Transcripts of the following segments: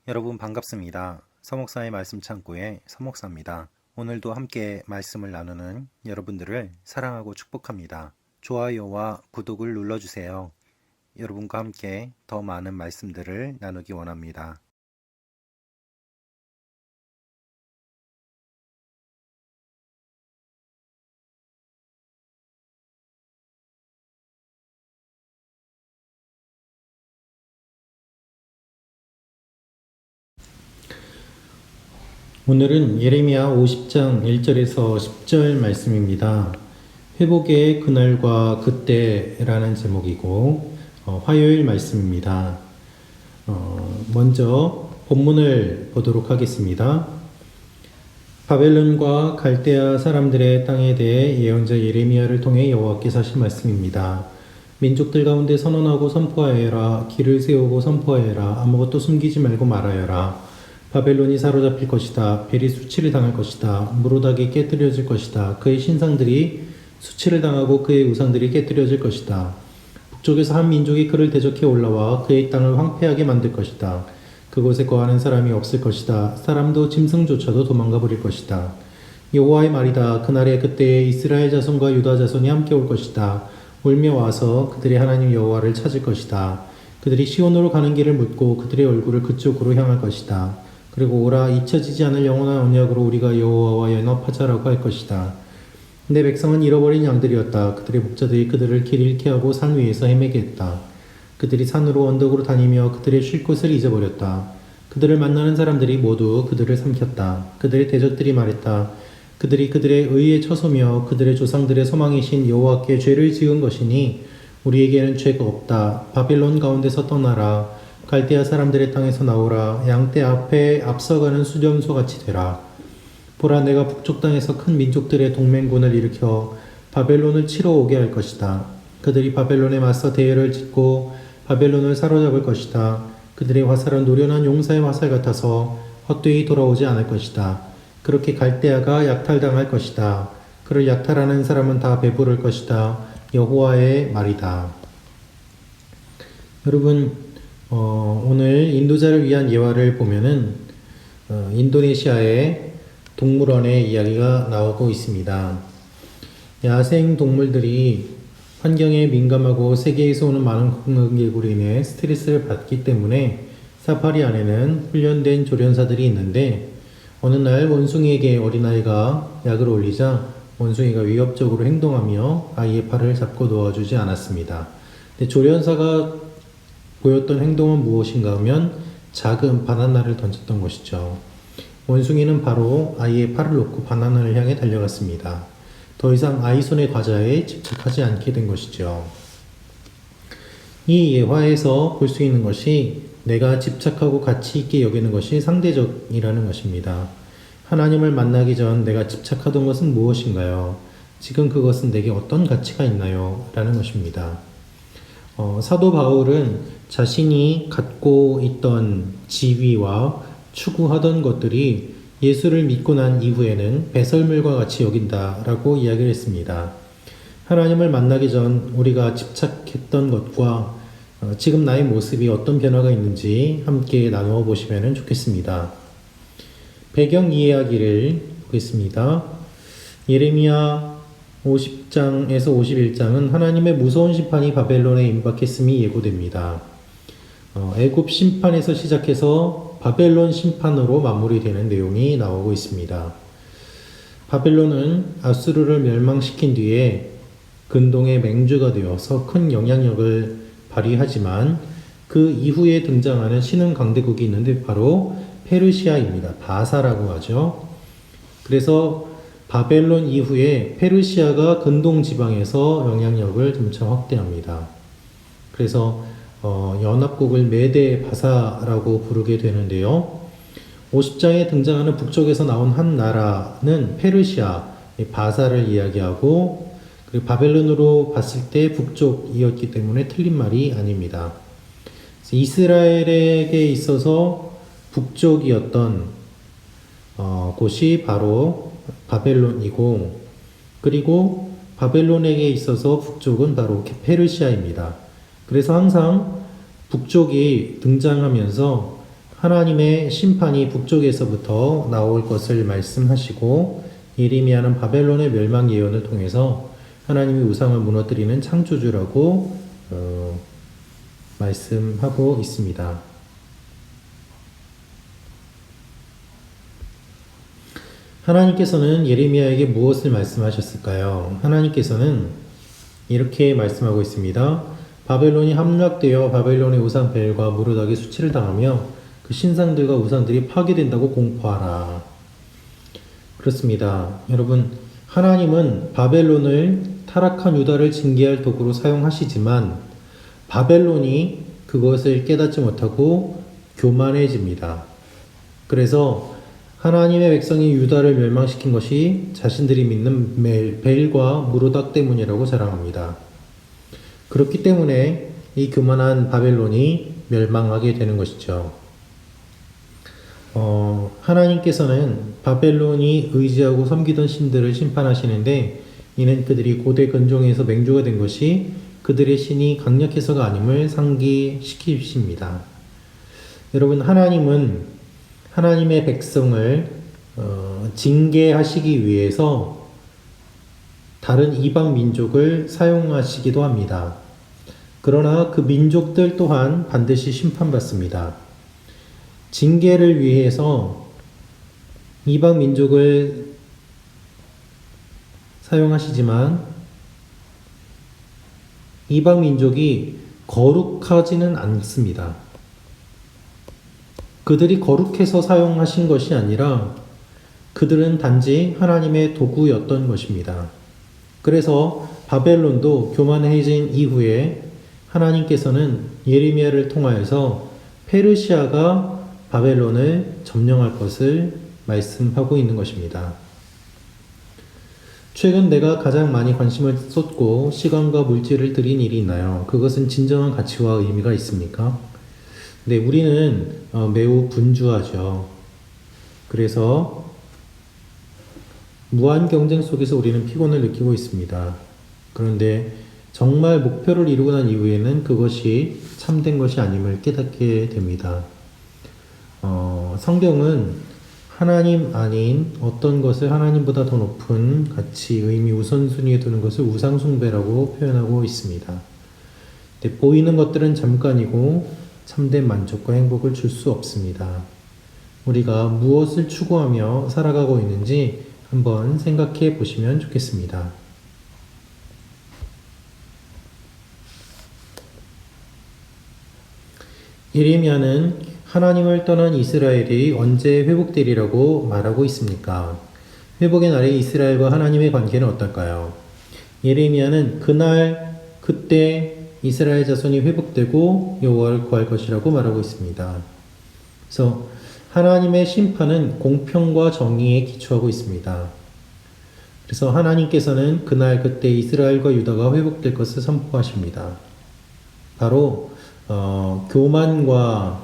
여러분 반갑습니다. 서목사의 말씀 창고의 서목사입니다. 오늘도 함께 말씀을 나누는 여러분들을 사랑하고 축복합니다. 좋아요와 구독을 눌러주세요. 여러분과 함께 더 많은 말씀들을 나누기 원합니다. 오늘은 예레미야 50장 1절에서 10절 말씀입니다. 회복의 그날과 그때라는 제목이고 화요일 말씀입니다. 먼저 본문을 보도록 하겠습니다. 바벨론과 갈대아 사람들의 땅에 대해 예언자 예레미야를 통해 여호와께서 하신 말씀입니다. 민족들 가운데 선언하고 선포하여라. 길을 세우고 선포하여라. 아무것도 숨기지 말고 말하여라. 바벨론이 사로잡힐 것이다. 벨이 수치를 당할 것이다. 무로닥이 깨뜨려질 것이다. 그의 신상들이 수치를 당하고 그의 우상들이 깨뜨려질 것이다. 북쪽에서 한 민족이 그를 대적해 올라와 그의 땅을 황폐하게 만들 것이다. 그곳에 거하는 사람이 없을 것이다. 사람도 짐승조차도 도망가 버릴 것이다. 여호와의 말이다. 그날에 그때에 이스라엘 자손과 유다 자손이 함께 올 것이다. 울며 와서 그들의 하나님 여호와를 찾을 것이다. 그들이 시온으로 가는 길을 묻고 그들의 얼굴을 그쪽으로 향할 것이다. 그리고 오라, 잊혀지지 않을 영원한 언약으로 우리가 여호와와 연합하자라고 할 것이다. 내 백성은 잃어버린 양들이었다. 그들의 목자들이 그들을 길 잃게 하고 산 위에서 헤매게 했다. 그들이 산으로 언덕으로 다니며 그들의 쉴 곳을 잊어버렸다. 그들을 만나는 사람들이 모두 그들을 삼켰다. 그들의 대적들이 말했다. 그들이 그들의 의에 처소며 그들의 조상들의 소망이신 여호와께 죄를 지은 것이니 우리에게는 죄가 없다. 바벨론 가운데서 떠나라. 갈대아 사람들의 땅에서 나오라. 양떼 앞에 앞서가는 수렴소같이 되라. 보라, 내가 북쪽 땅에서 큰 민족들의 동맹군을 일으켜 바벨론을 치러 오게 할 것이다. 그들이 바벨론에 맞서 대열을 짓고 바벨론을 사로잡을 것이다. 그들의 화살은 노련한 용사의 화살 같아서 헛되이 돌아오지 않을 것이다. 그렇게 갈대아가 약탈당할 것이다. 그를 약탈하는 사람은 다 배부를 것이다. 여호와의 말이다. 여러분, 오늘 인도자를 위한 예화를 보면은 인도네시아의 동물원의 이야기가 나오고 있습니다. 야생 동물들이 환경에 민감하고 세계에서 오는 많은 관광객으로 인해 스트레스를 받기 때문에 사파리 안에는 훈련된 조련사들이 있는데 어느 날 원숭이에게 어린아이가 약을 올리자 원숭이가 위협적으로 행동하며 아이의 팔을 잡고 놓아주지 않았습니다. 근데 조련사가 보였던 행동은 무엇인가 하면 작은 바나나를 던졌던 것이죠. 원숭이는 바로 아이의 팔을 놓고 바나나를 향해 달려갔습니다. 더 이상 아이 손의 과자에 집착하지 않게 된 것이죠. 이 예화에서 볼 수 있는 것이 내가 집착하고 가치 있게 여기는 것이 상대적이라는 것입니다. 하나님을 만나기 전 내가 집착하던 것은 무엇인가요? 지금 그것은 내게 어떤 가치가 있나요? 라는 것입니다. 사도 바울은 자신이 갖고 있던 지위와 추구하던 것들이 예수를 믿고 난 이후에는 배설물과 같이 여긴다라고 이야기를 했습니다. 하나님을 만나기 전 우리가 집착했던 것과 지금 나의 모습이 어떤 변화가 있는지 함께 나누어 보시면 좋겠습니다. 배경 이야기를 보겠습니다. 예레미야 50장에서 51장은 하나님의 무서운 심판이 바벨론에 임박했음이 예고됩니다. 애굽 심판에서 시작해서 바벨론 심판으로 마무리되는 내용이 나오고 있습니다. 바벨론은 아수르를 멸망시킨 뒤에 근동의 맹주가 되어서 큰 영향력을 발휘하지만 그 이후에 등장하는 신흥 강대국이 있는데 바로 페르시아입니다. 바사라고 하죠. 그래서 바벨론 이후에 페르시아가 근동 지방에서 영향력을 점차 확대합니다. 그래서 연합국을 메데 바사라고 부르게 되는데요. 50장에 등장하는 북쪽에서 나온 한 나라는 페르시아, 바사를 이야기하고 그리고 바벨론으로 봤을 때 북쪽이었기 때문에 틀린 말이 아닙니다. 이스라엘에게 있어서 북쪽이었던 곳이 바로 바벨론이고 그리고 바벨론에게 있어서 북쪽은 바로 페르시아입니다. 그래서 항상 북쪽이 등장하면서 하나님의 심판이 북쪽에서부터 나올 것을 말씀하시고 예레미야는 바벨론의 멸망 예언을 통해서 하나님이 우상을 무너뜨리는 창조주라고 말씀하고 있습니다. 하나님께서는 예레미야에게 무엇을 말씀하셨을까요? 하나님께서는 이렇게 말씀하고 있습니다. 바벨론이 함락되어 바벨론의 우상 벨과 무르닥의 수치를 당하며 그 신상들과 우상들이 파괴된다고 공포하라. 그렇습니다. 여러분, 하나님은 바벨론을 타락한 유다를 징계할 도구로 사용하시지만 바벨론이 그것을 깨닫지 못하고 교만해집니다. 그래서 하나님의 백성이 유다를 멸망시킨 것이 자신들이 믿는 벨과 무르닥 때문이라고 자랑합니다. 그렇기 때문에 이 교만한 바벨론이 멸망하게 되는 것이죠. 하나님께서는 바벨론이 의지하고 섬기던 신들을 심판하시는데 이는 그들이 고대 근종에서 맹주가 된 것이 그들의 신이 강력해서가 아님을 상기시키십니다. 여러분, 하나님은 하나님의 백성을 징계하시기 위해서 다른 이방 민족을 사용하시기도 합니다. 그러나 그 민족들 또한 반드시 심판받습니다. 징계를 위해서 이방 민족을 사용하시지만 이방 민족이 거룩하지는 않습니다. 그들이 거룩해서 사용하신 것이 아니라 그들은 단지 하나님의 도구였던 것입니다. 그래서 바벨론도 교만해진 이후에 하나님께서는 예레미야를 통하여서 페르시아가 바벨론을 점령할 것을 말씀하고 있는 것입니다. 최근 내가 가장 많이 관심을 쏟고 시간과 물질을 들인 일이 있나요? 그것은 진정한 가치와 의미가 있습니까? 네, 우리는 매우 분주하죠. 그래서 무한 경쟁 속에서 우리는 피곤을 느끼고 있습니다. 그런데 정말 목표를 이루고 난 이후에는 그것이 참된 것이 아님을 깨닫게 됩니다. 성경은 하나님 아닌 어떤 것을 하나님보다 더 높은 가치, 의미, 우선순위에 두는 것을 우상숭배라고 표현하고 있습니다. 보이는 것들은 잠깐이고 참된 만족과 행복을 줄 수 없습니다. 우리가 무엇을 추구하며 살아가고 있는지 한번 생각해 보시면 좋겠습니다. 예레미야는 하나님을 떠난 이스라엘이 언제 회복되리라고 말하고 있습니까? 회복의 날에 이스라엘과 하나님의 관계는 어떨까요? 예레미야는 그날 그때 이스라엘 자손이 회복되고 여호와를 구할 것이라고 말하고 있습니다. 그래서 하나님의 심판은 공평과 정의에 기초하고 있습니다. 그래서 하나님께서는 그날 그때 이스라엘과 유다가 회복될 것을 선포하십니다. 바로 교만과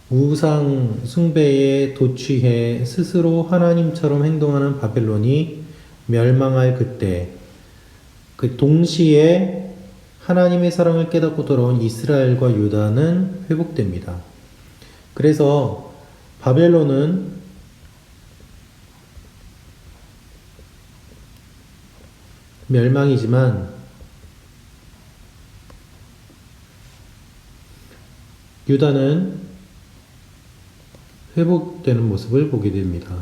우상 숭배에 도취해 스스로 하나님처럼 행동하는 바벨론이 멸망할 그때, 그 동시에 하나님의 사랑을 깨닫고 돌아온 이스라엘과 유다는 회복됩니다. 그래서 바벨론은 멸망이지만 유다는 회복되는 모습을 보게 됩니다.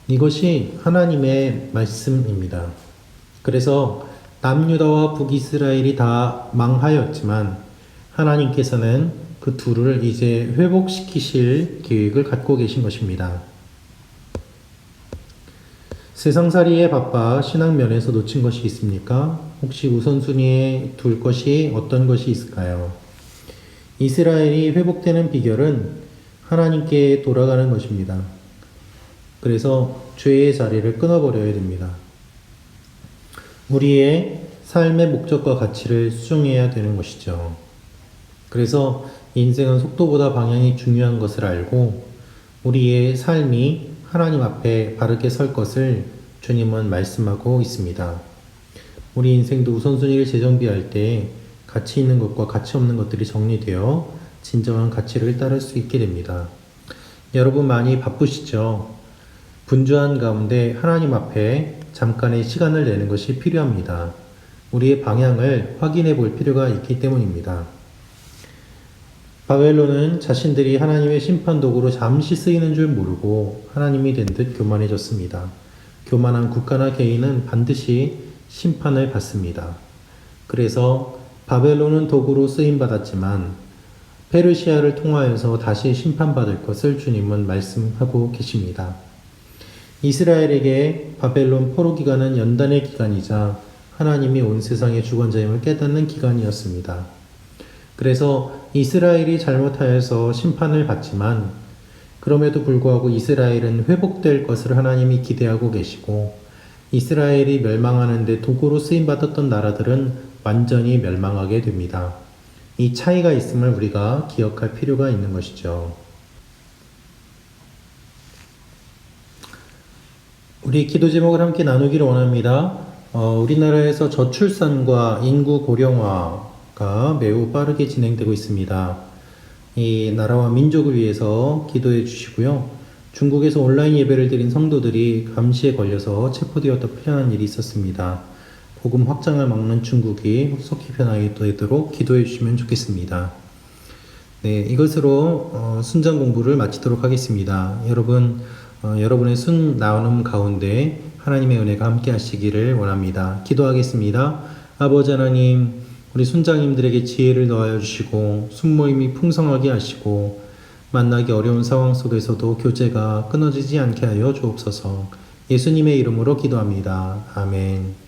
이것이 하나님의 말씀입니다. 그래서 남유다와 북이스라엘이 다 망하였지만 하나님께서는 그 둘을 이제 회복시키실 계획을 갖고 계신 것입니다. 세상살이에 바빠 신앙면에서 놓친 것이 있습니까? 혹시 우선순위에 둘 것이 어떤 것이 있을까요? 이스라엘이 회복되는 비결은 하나님께 돌아가는 것입니다. 그래서 죄의 자리를 끊어버려야 됩니다. 우리의 삶의 목적과 가치를 수정해야 되는 것이죠. 그래서 인생은 속도보다 방향이 중요한 것을 알고 우리의 삶이 하나님 앞에 바르게 설 것을 주님은 말씀하고 있습니다. 우리 인생도 우선순위를 재정비할 때 가치 있는 것과 가치 없는 것들이 정리되어 진정한 가치를 따를 수 있게 됩니다. 여러분 많이 바쁘시죠? 분주한 가운데 하나님 앞에 잠깐의 시간을 내는 것이 필요합니다. 우리의 방향을 확인해 볼 필요가 있기 때문입니다. 바벨론은 자신들이 하나님의 심판 도구로 잠시 쓰이는 줄 모르고 하나님이 된 듯 교만해졌습니다. 교만한 국가나 개인은 반드시 심판을 받습니다. 그래서 바벨론은 도구로 쓰임받았지만 페르시아를 통하여서 다시 심판받을 것을 주님은 말씀하고 계십니다. 이스라엘에게 바벨론 포로 기간은 연단의 기간이자 하나님이 온 세상의 주권자임을 깨닫는 기간이었습니다. 그래서 이스라엘이 잘못하여서 심판을 받지만 그럼에도 불구하고 이스라엘은 회복될 것을 하나님이 기대하고 계시고 이스라엘이 멸망하는데 도구로 쓰임받았던 나라들은 완전히 멸망하게 됩니다. 이 차이가 있음을 우리가 기억할 필요가 있는 것이죠. 우리 기도 제목을 함께 나누기를 원합니다. 우리나라에서 저출산과 인구 고령화가 매우 빠르게 진행되고 있습니다. 이 나라와 민족을 위해서 기도해 주시고요. 중국에서 온라인 예배를 드린 성도들이 감시에 걸려서 체포되었다 풀려난 일이 있었습니다. 복음 확장을 막는 중국이 속히 변하게 되도록 기도해 주시면 좋겠습니다. 네, 이것으로 순장 공부를 마치도록 하겠습니다. 여러분, 여러분의 순 나눔 가운데 하나님의 은혜가 함께 하시기를 원합니다. 기도하겠습니다. 아버지 하나님, 우리 순장님들에게 지혜를 넣어 주시고 순모임이 풍성하게 하시고 만나기 어려운 상황 속에서도 교제가 끊어지지 않게 하여 주옵소서. 예수님의 이름으로 기도합니다. 아멘.